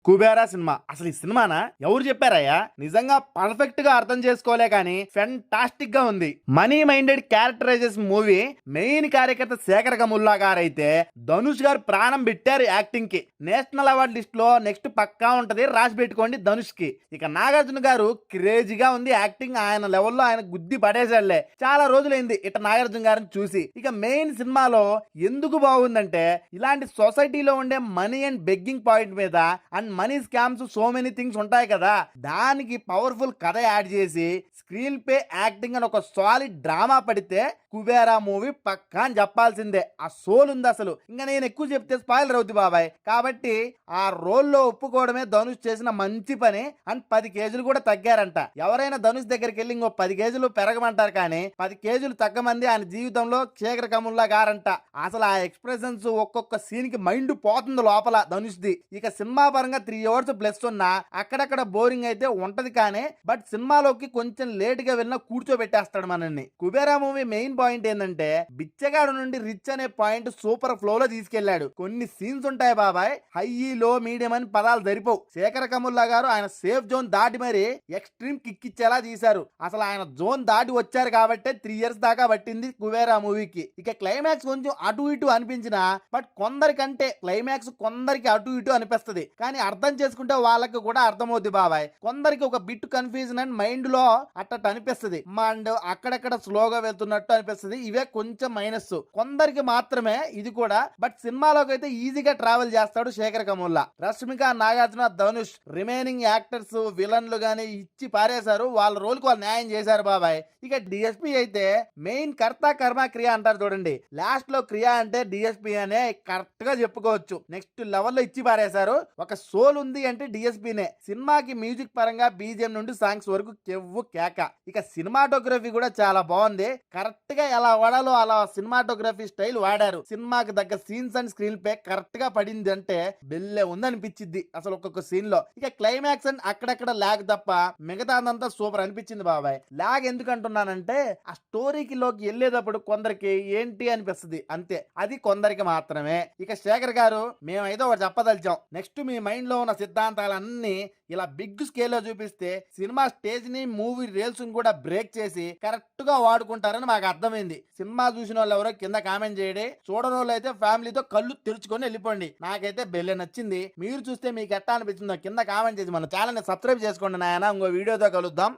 Kubera cinema అసలు ఈ సినిమానా ఎవరు చెప్పారయ్యా? నిజంగా పర్ఫెక్ట్ గా అర్థం చేసుకోలే కానీ ఫెంటాస్టిక్ గా ఉంది. మనీ మైండెడ్ క్యారెక్టరైజెస్ మూవీ మెయిన్ కార్యకర్త శేఖర్ కముల్లా గారు అయితే ధనుష్ గారు ప్రాణం పెట్టారు యాక్టింగ్ కి. నేషనల్ అవార్డు లిస్ట్ లో నెక్స్ట్ పక్కా ఉంటది, రాసి పెట్టుకోండి ధనుష్ కి. ఇక నాగార్జున గారు క్రేజీగా ఉంది యాక్టింగ్, ఆయన లెవెల్లో ఆయన గుద్ది పడేసాడులే. చాలా రోజులైంది ఇట నాగార్జున గారిని చూసి. ఇక మెయిన్ సినిమాలో ఎందుకు బాగుందంటే ఇలాంటి సొసైటీలో ఉండే మనీ అండ్ బెగ్గింగ్ పాయింట్ మీద and money scams so many things ఉంటాయి కదా, దానికి పవర్ఫుల్ కథ యాడ్ చేసి స్క్రీన్ పే యాక్టింగ్ అని ఒక సాలిడ్ డ్రామా పడితే కుబేరా మూవీ పక్కా అని చెప్పాల్సిందే. ఆ సోల్ ఉంది అసలు. ఇంకా నేను ఎక్కువ చెప్తే స్పాయిలర్ అవుతుంది బాబాయ్. కాబట్టి ఆ రోల్లో ఒప్పుకోవడమే ధనుష్ చేసిన మంచి పని. అండ్ 10 కేజీలు కూడా తగ్గారంట. ఎవరైనా ధనుష్ దగ్గరికి వెళ్ళి ఇంకో 10 కేజీలు పెరగమంటారు కానీ 10 కేజీలు తగ్గమంది ఆయన జీవితంలో శేఖర్ కముల్లా గారంట. అసలు ఆ ఎక్స్ప్రెషన్స్ ఒక్కొక్క సీన్ కి మైండ్ పోతుంది లోపల ధనుష్ది. ఇక సినిమా పరంగా 3 అవర్స్ ప్లస్ ఉన్నా అక్కడక్కడ బోరింగ్ అయితే ఉంటది కానీ బట్ సినిమాలోకి కొంచెం లేట్ గా వెళ్ళినా కూర్చోబెట్టేస్తాడు మనల్ని. కుబేరా మూవీ మెయిన్ పాయింట్ ఏంటంటే బిచ్చగాడు నుండి రిచ్ అనే పాయింట్ సూపర్ ఫ్లో లో తీసుకెళ్లాడు. కొన్ని సీన్స్ ఉంటాయి బాబాయ్, హై లో మీడియం అని పదాలు సరిపోవు. శేఖర్ కముల్లా గారు ఆయన సేఫ్ జోన్ దాటి మరి ఎక్స్ట్రీమ్ కిక్ ఇచ్చేలా తీశారు. అసలు ఆయన జోన్ దాటి వచ్చారు కాబట్టి 3 ఇయర్స్ దాకా పట్టింది కుబేరా మూవీకి. ఇక క్లైమాక్స్ కొంచెం అటు ఇటు అనిపించిన బట్ కొందరికంటే క్లైమాక్స్ కొందరికి అటు ఇటు అనిపిస్తుంది కానీ అర్థం చేసుకుంటే వాళ్ళకి కూడా అర్థమవుద్ది బాబాయ్. కొందరికి ఒక బిట్ కన్ఫ్యూజన్ అండ్ మైండ్ లో అట్టట్టు అనిపిస్తుంది, అండ్ అక్కడక్కడ స్లోగా వెళ్తున్నట్టు అనిపిస్తుంది. ఇవే కొంచెం మైనస్. కొందరికి మాత్రమే ఇది కూడా. బట్ సినిమాలోకి అయితే ఈజీగా ట్రావెల్ చేస్తాడు శేఖర్ కముల్లా. రష్మిక, నాగార్జున, ధనుష్ రిమైనింగ్ యాక్టర్స్ విలన్లు గానీ ఇచ్చి పారేశారు. వాళ్ళ రోల్ కు వాళ్ళు న్యాయం చేశారు బాబాయ్. ఇక డిఎస్పీ అయితే మెయిన్ కర్త కర్మ క్రియ అంటారు చూడండి, లాస్ట్ లో క్రియ అంటే డిఎస్పీ అనే కరెక్ట్ గా చెప్పుకోవచ్చు. నెక్స్ట్ లెవెల్ లో ఇచ్చి పారేశారు. ఒక సోల్ ఉంది అంటే డిఎస్పీనే. సినిమాకి మ్యూజిక్ పరంగా బీజిఎం నుండి సాంగ్స్ వరకు కెవ్వు కేక. ఇక సినిమాటోగ్రఫీ కూడా చాలా బాగుంది. కరెక్ట్ గా ఎలా వాడాలో అలా సినిమాటోగ్రఫీ స్టైల్ వాడారు. సినిమాకి తగ్గ scenes and screen pay correct గా పడింది అంటే బెల్లే ఉందనిపించింది అసలు ఒక్కొక్క సీన్ లో. ఇక క్లైమాక్స్ అండ్ అక్కడక్కడ లాగ్ తప్ప మిగతాదంతా సూపర్ అనిపించింది బాబాయ్. లాగ్ ఎందుకు అంటున్నానంటే ఆ స్టోరీకి లోకి వెళ్ళేటప్పుడు కొందరికి ఏంటి అనిపిస్తుంది అంతే, అది కొందరికి మాత్రమే. ఇక శేఖర్ గారు మేమైతే ఒకటి చెప్పదలిచాం, నెక్స్ట్ మీ మైండ్ లో ఉన్న సిద్ధాంతాలన్నీ ఇలా బిగ్ స్కేల్ లో చూపిస్తే సినిమా స్టేజ్ ని మూవీ రీల్స్ కూడా బ్రేక్ చేసి కరెక్ట్ గా వాడుకుంటారని మాకు అర్థమైంది. సినిమా చూసిన వాళ్ళు ఎవరో కింద కామెంట్ చేయండి, చూడని వాళ్ళు అయితే ఫ్యామిలీతో కళ్ళు తెరుచుకొని వెళ్ళిపోండి. నాకైతే బెల్లె నచ్చింది. మీరు చూస్తే మీకు ఎట్టా అనిపించిందో కింద కామెంట్ చేసి మన ఛానల్ ని సబ్స్క్రైబ్ చేసుకోండి నాయన. ఇంకో వీడియోతో కలుద్దాం.